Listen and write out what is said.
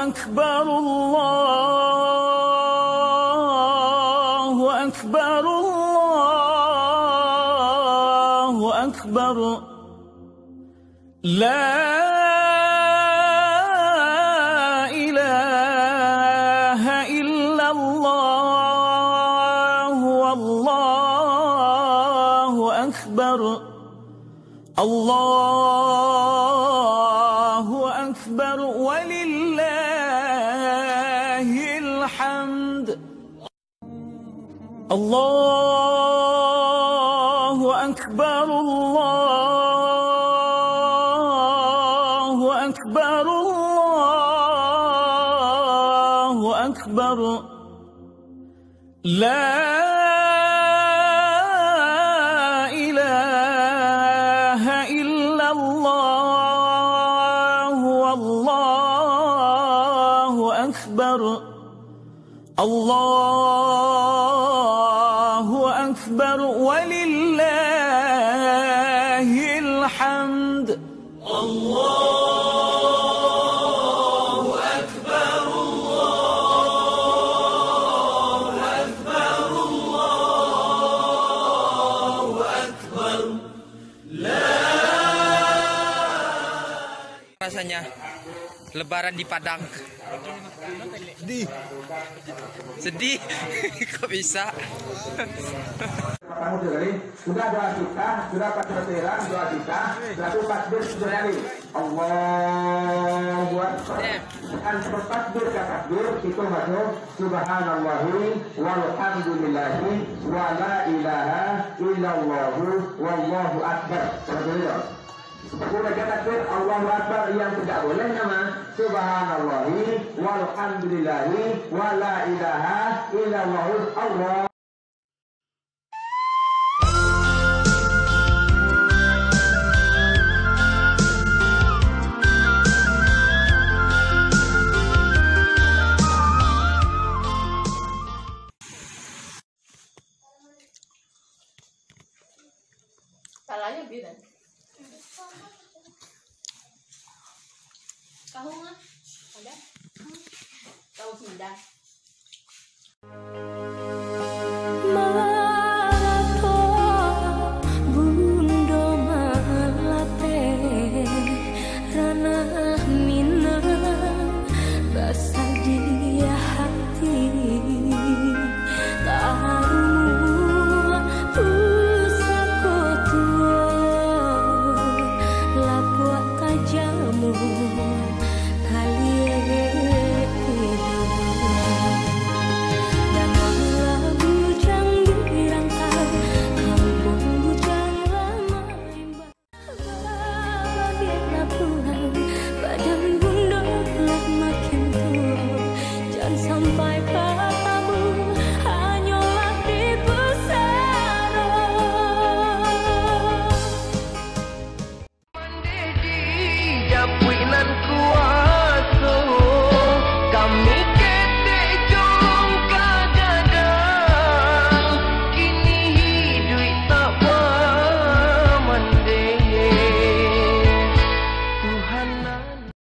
أكبر الله أكبر الله أكبر لا إله إلا الله والله أكبر الله أكبر ولله الحمد الله أكبر الله أكبر الله أكبر لا إله إلا الله والله أكبر الله أكبر ولله الحمد الله أكبر الله أكبر الله أكبر لا. Rasanya Lebaran di Padang. Sedih. Kok bisa? Kamu dengerin, sudah doa kita, sudah pacaran, doa kita, satu takbir sudah hari. Allahu Akbar. Dan bertakbir ke takbir itu masuk subhanallahi walhamdulillahi wa la ilaha illallahu wallahu akbar. Sudah takbir Allahu Akbar yang tidak boleh nama subhanallahi walhamdulillahi wa la ilaha illallahu Allah. Salahnya beda. Tahu nggak? Ada? Tahu sindang. Sampai